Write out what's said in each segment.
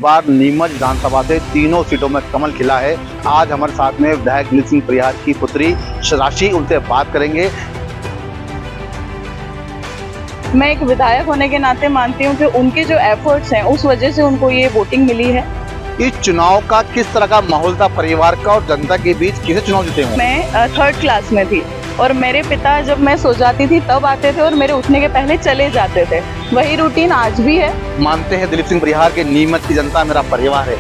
बार नीमच विधानसभा से तीनों सीटों में कमल खिला है। आज हमारे साथ में विधायक दिलीप सिंह परिहार की पुत्री राशि, उनसे बात करेंगे। मैं एक विधायक होने के नाते मानती हूँ कि उनके जो एफर्ट्स हैं उस वजह से उनको ये वोटिंग मिली है। इस चुनाव का किस तरह का माहौल था परिवार का और जनता के बीच, किसे चुनाव जीते हुए? मैं 3rd क्लास में थी और मेरे पिता जब मैं सो जाती थी तब आते थे और मेरे उठने के पहले चले जाते थे। वही रूटीन आज भी है। मानते हैं दिलीप सिंह परिहार के नीमच की जनता मेरा परिवार है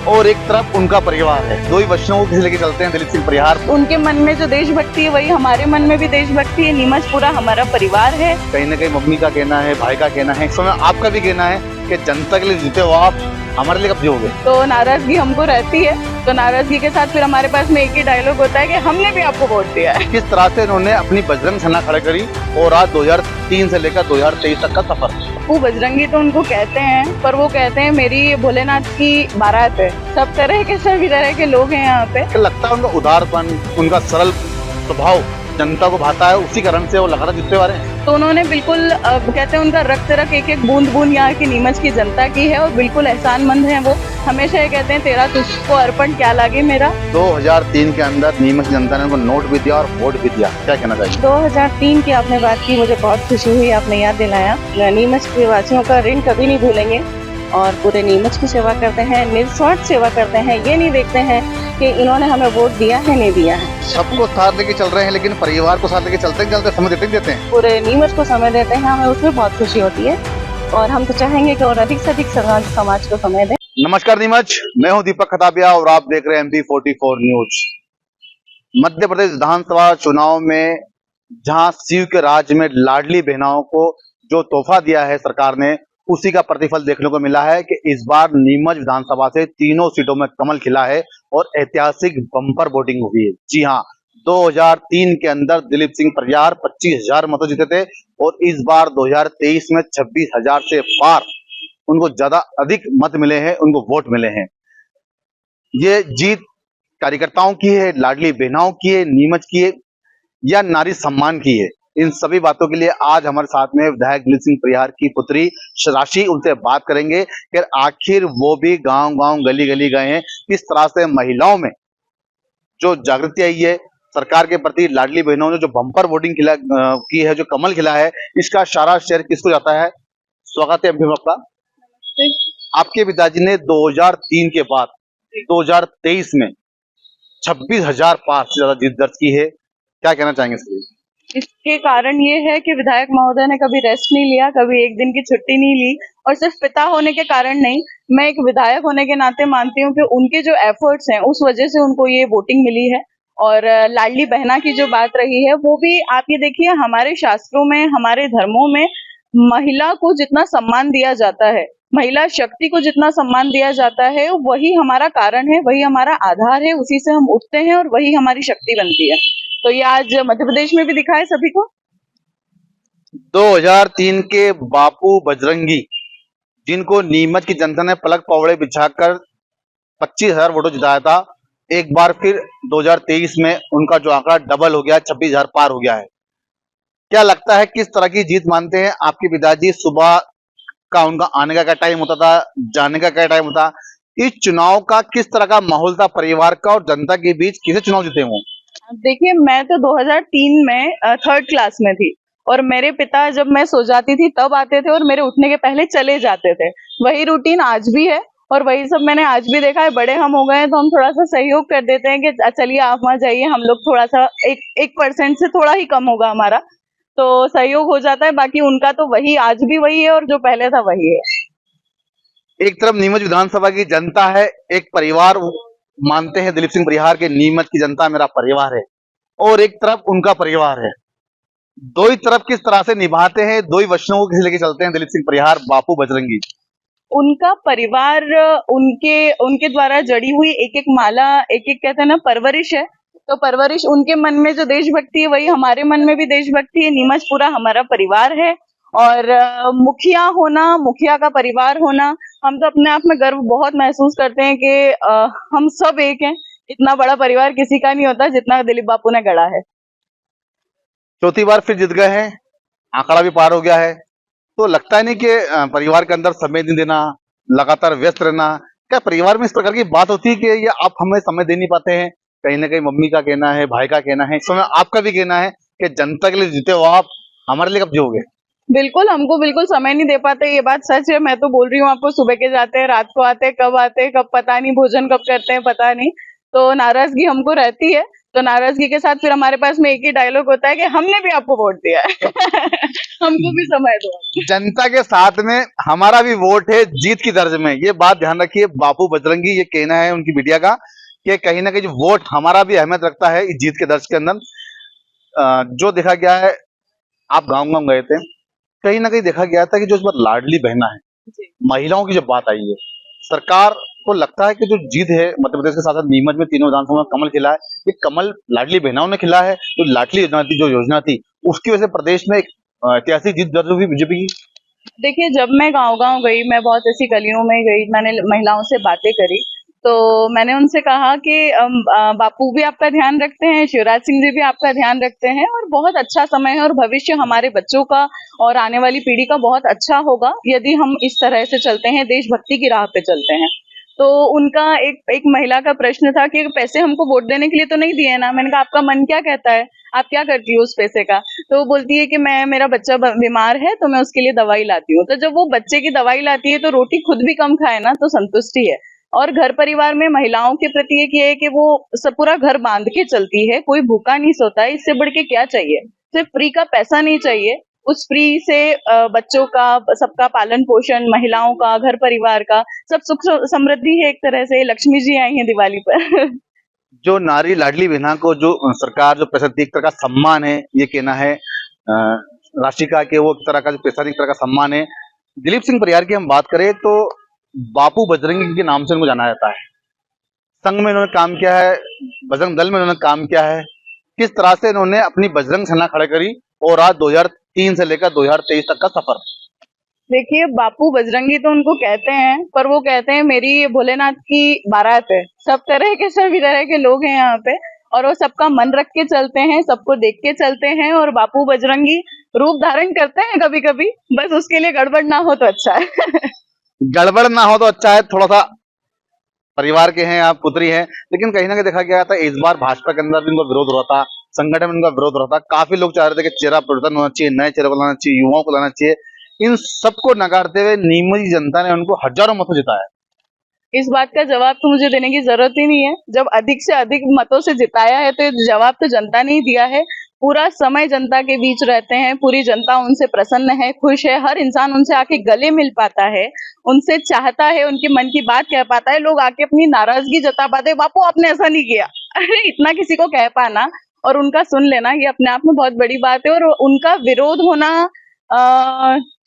और एक तरफ उनका परिवार है। दो ही वचनों को किसी लेके चलते हैं दिलीप सिंह परिहार। उनके मन में जो देशभक्ति है वही हमारे मन में भी देशभक्ति है। नीमच पूरा हमारा परिवार है। कहीं ना कहीं मम्मी का कहना है, भाई का कहना है, इस समय आपका भी कहना है कि जनता के लिए जीते हो आप, हमारे लिए कब जीओगे? तो नाराजगी हमको रहती है। तो नाराजगी के साथ फिर हमारे पास में एक ही डायलॉग होता है कि हमने भी आपको वोट दिया है। किस तरह से इन्होंने अपनी बजरंग सेना खड़ी करी और आज 2003 से लेकर 2023 तक का सफर। वो बजरंगी तो उनको कहते हैं, पर वो कहते हैं मेरी भोलेनाथ की बारात है। सब तरह के सभी तरह के लोग हैं यहाँ पे। लगता है उनका उदारपन, उनका सरल स्वभाव जनता को भाता है, उसी कारण से वो लगातार जीतते आ रहे हैं। तो उन्होंने बिल्कुल कहते हैं उनका रक्त रक्त एक एक बूंद बूंद यहाँ की नीमच की जनता की है और बिल्कुल एहसानमंद है वो। हमेशा ये कहते हैं तेरा तुझको अर्पण क्या लागे मेरा। 2003 के अंदर नीमच की जनता ने उनको नोट भी दिया और वोट भी दिया, क्या कहना चाहिए? 2003 की आपने बात की, मुझे बहुत खुशी हुई, आपने याद दिलाया। नीमच के वासियों का ऋण कभी नहीं भूलेंगे और पूरे नीमच की सेवा करते हैं, निस्वार्थ सेवा करते हैं। ये नहीं देखते हैं कि इन्होंने हमें वोट दिया है नहीं दिया है। सबको साथ लेके चल रहे हैं, लेकिन परिवार को साथ लेके चलते समय देते हैं। पूरे नीमच को समय देते हैं, हमें उसमें बहुत खुशी होती है और हम तो चाहेंगे कि और अधिक से अधिक समाज को समय दें। नमस्कार नीमच, मैं हूं दीपक खताबिया और आप देख रहे हैं MP 44 न्यूज। मध्य प्रदेश विधानसभा चुनाव में जहां शिव के राज्य में लाडली बहनाओं को जो तोहफा दिया है सरकार ने, उसी का प्रतिफल देखने को मिला है कि इस बार नीमच विधानसभा से तीनों सीटों में कमल खिला है और ऐतिहासिक बम्पर वोटिंग हुई है। जी हां, 2003 के अंदर दिलीप सिंह परिहार 25,000 मतों जीते थे और इस बार 2023 में 26,000 से पार उनको ज्यादा अधिक मत मिले हैं, उनको वोट मिले हैं। ये जीत कार्यकर्ताओं की है, लाडली बहनाओं की है, नीमच की है या नारी सम्मान की है? इन सभी बातों के लिए आज हमारे साथ में विधायक दिलीप सिंह परिहार की पुत्री राशि, उनसे बात करेंगे कि आखिर वो भी गांव-गांव गली-गली गए हैं, किस तरह से महिलाओं में जो जागृति आई है सरकार के प्रति, लाडली बहनों ने जो बम्पर वोटिंग की है, जो कमल खिला है, इसका सारा श्रेय किसको जाता है? स्वागत है आपका। आपके पिताजी ने 2003 के बाद 2023 में 26,000 पार से ज्यादा जीत दर्ज की है, क्या कहना चाहेंगे इसके लिए? इसके कारण ये है कि विधायक महोदय ने कभी रेस्ट नहीं लिया, कभी एक दिन की छुट्टी नहीं ली और सिर्फ पिता होने के कारण नहीं, मैं एक विधायक होने के नाते मानती हूँ कि उनके जो एफर्ट्स हैं उस वजह से उनको ये वोटिंग मिली है। और लाडली बहना की जो बात रही है वो भी आप ये देखिए, हमारे शास्त्रों में, हमारे धर्मों में महिला को जितना सम्मान दिया जाता है, महिला शक्ति को जितना सम्मान दिया जाता है, वही हमारा कारण है, वही हमारा आधार है, उसी से हम उठते हैं और वही हमारी शक्ति बनती है। तो ये आज मध्य प्रदेश में भी दिखा है सभी को। 2003 के बापू बजरंगी, जिनको नीमच की जनता ने पलक पौड़े बिछाकर 25,000 वोटों जिताया था, एक बार फिर 2023 में उनका जो आंकड़ा डबल हो गया, 26,000 पार हो गया है। क्या लगता है किस तरह की जीत मानते हैं आपके पिताजी? सुबह का उनका आने का क्या टाइम होता था, जाने का क्या टाइम होता? इस चुनाव का किस तरह का माहौल था परिवार का और जनता के बीच, किसे चुनाव जीते हुए? देखिए, मैं तो 2003 में 3rd क्लास में थी और मेरे पिता जब मैं सो जाती थी तब आते थे और मेरे उठने के पहले चले जाते थे। वही रूटीन आज भी है और वही सब मैंने आज भी देखा है। बड़े हम हो गए हैं तो हम थोड़ा सा सहयोग कर देते हैं कि चलिए आप वहां जाइए, हम लोग थोड़ा सा 1% से थोड़ा ही कम होगा हमारा, तो सहयोग हो जाता है। बाकी उनका तो वही आज भी वही है और जो पहले था वही है। एक तरफ नीमच विधानसभा की जनता है, एक परिवार मानते हैं दिलीप सिंह परिहार के नीमच की जनता मेरा परिवार है और एक तरफ उनका परिवार है। दो ही तरफ किस तरह से निभाते हैं, दो ही वचनों को किसी लेके चलते हैं दिलीप सिंह परिहार, बापू बजरंगी? उनका परिवार उनके द्वारा जड़ी हुई एक एक माला, एक एक कहते हैं ना परवरिश है। तो परवरिश, उनके मन में जो देशभक्ति है वही हमारे मन में भी देशभक्ति है। नीमच पूरा हमारा परिवार है और मुखिया होना, मुखिया का परिवार होना, हम तो अपने आप में गर्व बहुत महसूस करते हैं कि हम सब एक हैं। इतना बड़ा परिवार किसी का नहीं होता जितना दिलीप बापू ने गढ़ा है। चौथी बार फिर जीत गए हैं, आंकड़ा भी पार हो गया है, तो लगता है नहीं कि परिवार के अंदर समय नहीं देना, लगातार व्यस्त रहना, क्या परिवार में इस प्रकार की बात होती है कि ये आप हमें समय दे नहीं पाते हैं? कहीं ना कहीं मम्मी का कहना है, भाई का कहना है, इस समय आपका भी कहना है कि जनता के लिए जीते हो आप, हमारे लिए कब जियोगे? बिल्कुल, हमको बिल्कुल समय नहीं दे पाते, ये बात सच है। मैं तो बोल रही हूँ आपको, सुबह के जाते हैं, रात को आते हैं, कब पता नहीं, भोजन कब करते हैं पता नहीं। तो नाराज़गी हमको रहती है, तो नाराज़गी के साथ फिर हमारे पास में एक ही डायलॉग होता है कि हमने भी आपको वोट दिया है। हमको भी समय दो। जनता के साथ में हमारा भी वोट है जीत की दर्ज में, ये बात ध्यान रखिए। बापू बजरंगी, ये कहना है उनकी मीडिया का कि कहीं ना कहीं जो वोट हमारा भी अहमियत रखता है इस जीत के दर्ज के अंदर। जो देखा गया है, आप गांव गांव गए थे, कहीं ना कहीं देखा गया था कि जो इस बार लाडली बहना है, जी। महिलाओं की जब बात आई है, सरकार को लगता है कि जो जीत है मध्य प्रदेश के साथ साथ नीमच में तीनों विधानसभा में कमल खिला है, ये कमल लाडली बहनाओं ने खिला है। जो लाडली योजना थी उसकी वजह से प्रदेश में एक ऐतिहासिक जीत दर्ज हुई बीजेपी की। देखिए, जब मैं गाँव-गाँव गई, मैं बहुत ऐसी गलियों में गई, मैंने महिलाओं से बातें करी, तो मैंने उनसे कहा कि बापू भी आपका ध्यान रखते हैं, शिवराज सिंह जी भी आपका ध्यान रखते हैं और बहुत अच्छा समय है और भविष्य हमारे बच्चों का और आने वाली पीढ़ी का बहुत अच्छा होगा, यदि हम इस तरह से चलते हैं, देशभक्ति की राह पे चलते हैं। तो उनका एक एक महिला का प्रश्न था कि पैसे हमको वोट देने के लिए तो नहीं दिए ना? मैंने कहा, आपका मन क्या कहता है? आप क्या करती हो उस पैसे का? तो वो बोलती है कि मेरा बच्चा बीमार है तो मैं उसके लिए दवाई लाती हूँ। तो जब वो बच्चे की दवाई लाती है तो रोटी खुद भी कम खाए ना तो संतुष्टि है। और घर परिवार में महिलाओं के प्रति एक ये है कि वो सब पूरा घर बांध के चलती है, कोई भूखा नहीं सोता है, इससे बढ़ के क्या चाहिए? सिर्फ फ्री का पैसा नहीं चाहिए, उस फ्री से बच्चों का, सबका पालन पोषण, महिलाओं का, घर परिवार का, सब सुख समृद्धि है। एक तरह से लक्ष्मी जी आई हैं दिवाली पर। जो नारी लाडली बहना को जो सरकार जो पैसा दी, एक तरह का सम्मान है, ये कहना है राशि का कि वो एक तरह का जो पैसा दी, एक तरह का सम्मान है। दिलीप सिंह परियार की हम बात करें तो बापू बजरंगी के नाम से उनको जाना जाता है। संघ में इन्होंने काम किया है, बजरंग दल में इन्होंने काम किया है। किस तरह से इन्होंने अपनी बजरंग सेना खड़ा करी और आज 2003 से लेकर 2023 तक का सफर। देखिए, बापू बजरंगी तो उनको कहते हैं, पर वो कहते हैं मेरी भोलेनाथ की बारात है। सब तरह के, सभी तरह के लोग हैं यहाँ पे और वो सबका मन रख के चलते हैं, सबको देख के चलते हैं और बापू बजरंगी रूप धारण करते हैं कभी-कभी, बस उसके लिए गड़बड़ ना हो तो अच्छा है। गड़बड़ ना हो तो अच्छा है, थोड़ा सा परिवार के हैं, आप पुत्री हैं, लेकिन कहीं ना कहीं देखा गया था इस बार भाजपा के अंदर भी इनका विरोध हो रहा था, संगठन में इनका विरोध हो रहा था। काफी लोग चाह रहे थे कि चेहरा परिवर्तन होना चाहिए, नए चेहरे को लाना चाहिए, युवाओं को लाना चाहिए। इन सबको नकारते हुए नीमच की जनता ने उनको हजारों मतों जिताया। इस बात का जवाब तो मुझे देने की जरूरत ही नहीं है। जब अधिक से अधिक मतों से जिताया है तो ये जवाब तो जनता ने ही दिया है। पूरा समय जनता के बीच रहते हैं, पूरी जनता उनसे प्रसन्न है, खुश है, हर इंसान उनसे आके गले मिल पाता है, उनसे चाहता है, उनके मन की बात कह पाता है, लोग आके अपनी नाराजगी जता पाते हैं, बापू आपने ऐसा नहीं किया। अरे इतना किसी को कह पाना और उनका सुन लेना, ये अपने आप में बहुत बड़ी बात है। और उनका विरोध होना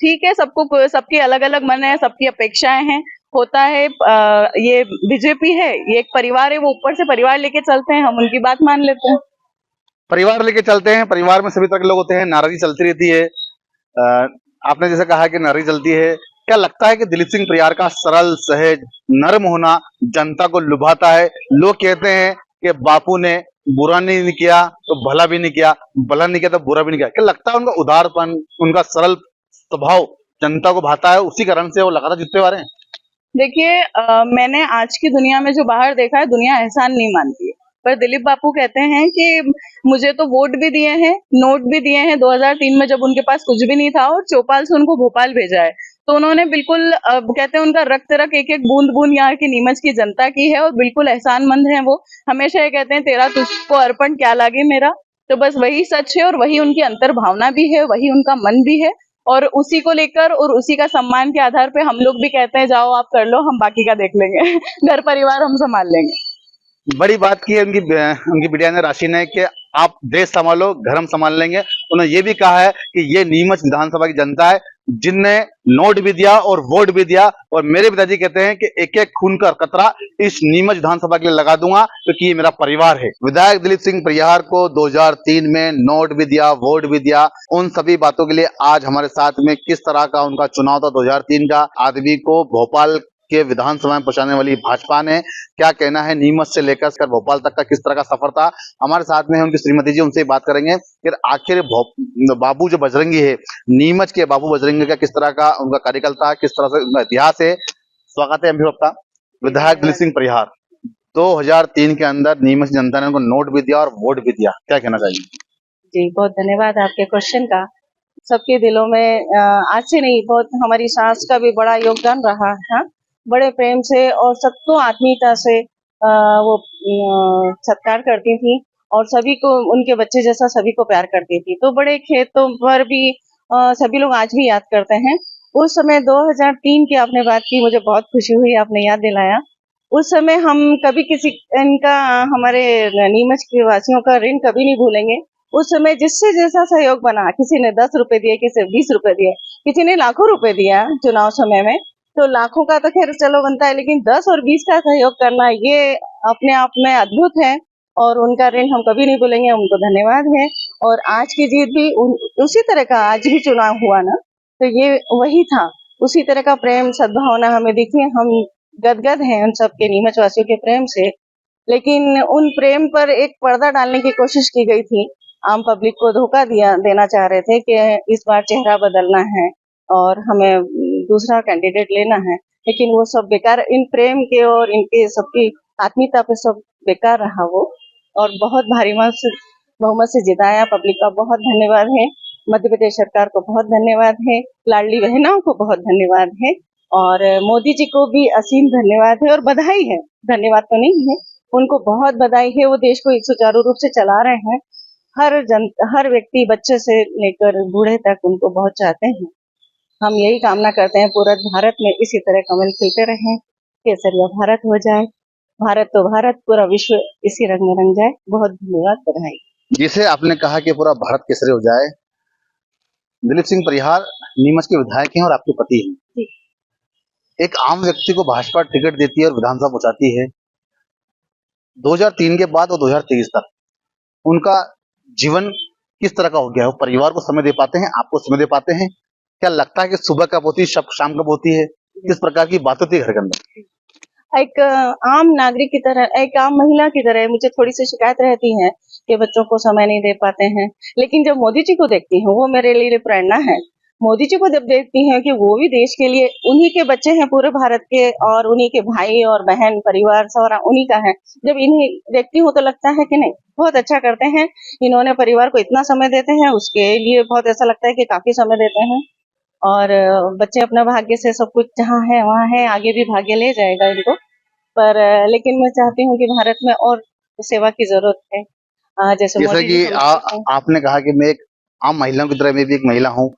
ठीक है, सबकी अलग अलग मन है, सबकी अपेक्षाएं हैं, होता है। ये बीजेपी है, ये एक परिवार है, वो ऊपर से परिवार लेके चलते हैं, हम उनकी बात मान लेते हैं। परिवार लेके चलते हैं, परिवार में सभी तरह के लोग होते हैं, नाराजगी चलती रहती है। आपने जैसे कहा कि नाराजगी चलती है, क्या लगता है कि दिलीप सिंह परियार का सरल, सहज, नर्म होना जनता को लुभाता है? लोग कहते हैं कि बापू ने बुरा नहीं किया तो भला भी नहीं किया, भला नहीं किया तो बुरा भी नहीं किया। क्या लगता है उनका उदारपन, उनका सरल स्वभाव जनता को भाता है, उसी कारण से वो लगातार जीतते आ रहे हैं? देखिए, मैंने आज की दुनिया में जो बाहर देखा है, दुनिया एहसान नहीं मानती है। पर दिलीप बापू कहते हैं कि मुझे तो वोट भी दिए हैं, नोट भी दिए हैं 2003 में, जब उनके पास कुछ भी नहीं था और चौपाल से उनको भोपाल भेजा है। तो उन्होंने बिल्कुल कहते हैं उनका रक्त रग, एक एक बूंद बूंद यहाँ की नीमच की जनता की है और बिल्कुल एहसानमंद है वो। हमेशा ये कहते हैं तेरा तुझको अर्पण क्या लागे मेरा। तो बस वही सच है और वही उनकी अंतर भावना भी है, वही उनका मन भी है। और उसी को लेकर और उसी का सम्मान के आधार पे हम लोग भी कहते हैं जाओ आप कर लो, हम बाकी का देख लेंगे। घर परिवार हम संभाल लेंगे। बड़ी बात की है उनकी बिटिया ने, राशि ने, कि आप देश संभालो, घर हम संभाल लेंगे। उन्होंने ये भी कहा है कि ये नीमच विधानसभा की जनता है जिनने नोट भी दिया और वोट भी दिया, और मेरे पिताजी कहते हैं कि एक एक खून का कतरा इस नीमच विधानसभा के लिए लगा दूंगा क्योंकि ये मेरा परिवार है। विधायक दिलीप सिंह परियार को 2003 में नोट भी दिया, वोट भी दिया, उन सभी बातों के लिए आज हमारे साथ में किस तरह का उनका चुनाव था 2003 का, आदमी को भोपाल के विधानसभा में पहुंचाने वाली भाजपा ने क्या कहना है, नीमच से लेकर भोपाल तक का किस तरह का सफर था। हमारे साथ में है उनकी श्रीमती जी, उनसे बात करेंगे कि आखिर बाबू जो बजरंगी है, नीमच के बाबू बजरंगी का किस तरह का उनका कार्यकाल था, किस तरह से उनका इतिहास है। स्वागत है एमपी आपका। विधायक दिलीप सिंह परिहार 2003 के अंदर नीमच जनता ने उनको नोट भी दिया और वोट भी दिया, क्या कहना चाहिए? जी, बहुत धन्यवाद आपके क्वेश्चन का। सबके दिलों में आज से नहीं, बहुत हमारी सास का भी बड़ा योगदान रहा है। बड़े प्रेम से और सबको आत्मीयता से वो सत्कार करती थी और सभी को उनके बच्चे जैसा सभी को प्यार करती थी। तो बड़े खेतों पर भी सभी लोग आज भी याद करते हैं। उस समय 2003 की आपने बात की, मुझे बहुत खुशी हुई, आपने याद दिलाया। उस समय हम कभी किसी इनका हमारे नीमच के वासियों का ऋण कभी नहीं भूलेंगे। उस समय जिससे जैसा सहयोग बना, किसी ने 10 रुपए दिए, किसी ने 20 रुपए दिए, किसी ने लाखों रुपए दिया चुनाव समय में। तो लाखों का तो खैर चलो बनता है, लेकिन 10 और 20 का सहयोग करना ये अपने आप में अद्भुत है और उनका ऋण हम कभी नहीं भूलेंगे, उनको धन्यवाद है। और आज की जीत भी उसी तरह का आज भी चुनाव हुआ ना, तो ये वही था, उसी तरह का प्रेम सद्भावना हमें दिखी। हम गदगद हैं उन सबके नीमच वासियों के प्रेम से, लेकिन उन प्रेम पर एक पर्दा डालने की कोशिश की गई थी। आम पब्लिक को धोखा देना चाह रहे थे कि इस बार चेहरा बदलना है और हमें दूसरा कैंडिडेट लेना है, लेकिन वो सब बेकार, इन प्रेम के और इनके सबकी आत्मीयता पे सब बेकार रहा वो। और बहुत भारी बहुमत से जिताया, पब्लिक का बहुत धन्यवाद है, मध्य प्रदेश सरकार को बहुत धन्यवाद है, लाडली बहनों को बहुत धन्यवाद है और मोदी जी को भी असीम धन्यवाद है और बधाई है। धन्यवाद तो नहीं है, उनको बहुत बधाई है। वो देश को एक सुचारू रूप से चला रहे हैं। हर व्यक्ति बच्चे से लेकर बूढ़े तक उनको बहुत चाहते हैं। हम यही कामना करते हैं पूरे भारत में इसी तरह कमल खिलते रहें, केसरिया भारत हो जाए, भारत तो भारत, पूरा विश्व इसी रंग में रंग जाए। बहुत धन्यवाद, बधाई। जिसे आपने कहा कि पूरा भारत केसरी हो जाए, दिलीप सिंह परिहार नीमच के विधायक हैं और आपके पति हैं। जी। एक आम व्यक्ति को भाजपा टिकट देती है और विधानसभा पहुंचाती है। 2003 के बाद और 2023 तक उनका जीवन किस तरह का हो गया है? वो परिवार को समय दे पाते हैं, आपको समय दे पाते हैं? क्या लगता है कि सुबह कब होती है, शाम कब होती है? किस प्रकार की बात होती है घर के अंदर? एक आम नागरिक की तरह, एक आम महिला की तरह मुझे थोड़ी सी शिकायत रहती है कि बच्चों को समय नहीं दे पाते हैं, लेकिन जब मोदी जी को देखती हूँ, वो मेरे लिए प्रेरणा है। मोदी जी को जब देखती हैं कि वो भी देश के लिए, उन्हीं के बच्चे हैं पूरे भारत के और उन्हीं के भाई और बहन परिवार सारा उन्हीं का है, जब इन्हें देखती हूँ तो लगता है कि नहीं, बहुत अच्छा करते हैं इन्होंने, परिवार को इतना समय देते हैं, उसके लिए बहुत ऐसा लगता है कि काफी समय देते हैं। और बच्चे अपना भाग्य से सब कुछ जहाँ है वहाँ है, आगे भी भाग्य ले जाएगा इनको। पर लेकिन मैं चाहती हूँ कि भारत में और सेवा की जरूरत है। जैसे जैसा मोदी जी कि समझते हैं। आपने कहा कि मैं एक आम महिलाओं की तरह मैं भी एक महिला हूँ,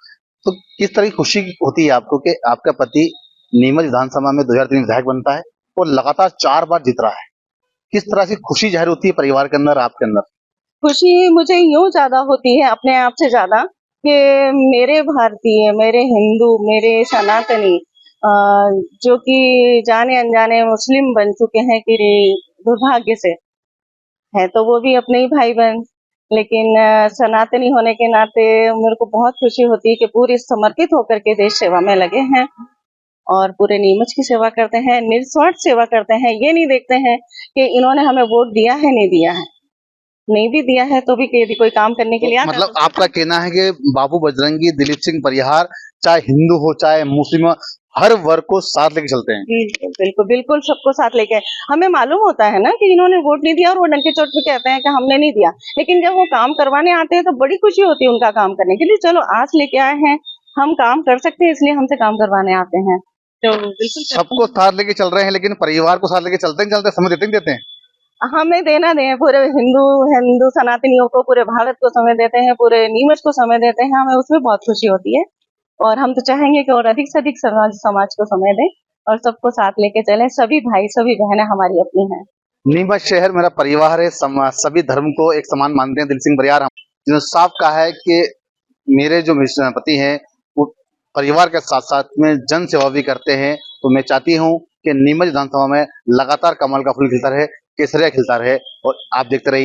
तो किस तरह की खुशी होती है आपको कि आपका पति नीमच विधानसभा में 2003 विधायक बनता है और लगातार 4 बार जीत रहा है? किस तरह से खुशी जाहिर होती है परिवार के अंदर, आपके अंदर? खुशी मुझे यूं ज्यादा होती है अपने आप से ज्यादा कि मेरे भारतीय, मेरे हिंदू, मेरे सनातनी जो कि जाने अनजाने मुस्लिम बन चुके हैं कि दुर्भाग्य से है, तो वो भी अपने ही भाई बहन, लेकिन सनातनी होने के नाते मेरे को बहुत खुशी होती है कि पूरी समर्पित होकर के देश सेवा में लगे हैं और पूरे नीमच की सेवा करते हैं, निस्वार्थ सेवा करते हैं। ये नहीं देखते हैं कि इन्होंने हमें वोट दिया है, नहीं दिया है, नहीं भी दिया है तो भी यदि कोई काम करने के लिए आता मतलब तो आपका कहना है कि बाबू बजरंगी, दिलीप सिंह परिहार चाहे हिंदू हो चाहे मुस्लिम हो, हर वर्ग को साथ लेके चलते हैं। जी, बिल्कुल बिल्कुल सबको साथ लेके। हमें मालूम होता है ना कि इन्होंने वोट नहीं दिया और वो डंके चोट पे कहते हैं कि हमने नहीं दिया, लेकिन जब वो काम करवाने आते हैं तो बड़ी खुशी होती है उनका काम करने के लिए। चलो आस लेके आए हैं, हम काम कर सकते हैं, इसलिए हमसे काम करवाने आते हैं, तो बिल्कुल सबको साथ लेके चल रहे हैं, लेकिन परिवार को साथ लेके चलते हैं, चलते समय देते ही देते हैं। हमें देना दें, पूरे हिंदू सनातनियों को, पूरे भारत को समय देते हैं, पूरे नीमच को समय देते हैं, हमें उसमें बहुत खुशी होती है। और हम तो चाहेंगे कि और अधिक से अधिक समाज को समय दें और सबको साथ लेके चलें। सभी भाई सभी बहनें हमारी अपनी हैं। नीमच शहर मेरा परिवार है, सभी धर्म को एक समान मानते हैं। दिलीप सिंह परिहार जिन्होंने साफ कहा है कि मेरे जो पति हैं वो परिवार के साथ साथ में जन सेवा भी करते हैं, तो मैं चाहती हूँ कि नीमच विधानसभा में लगातार कमल का फूल खिलता रहे, केसरिया खिलता रहे और आप देखते रहिए।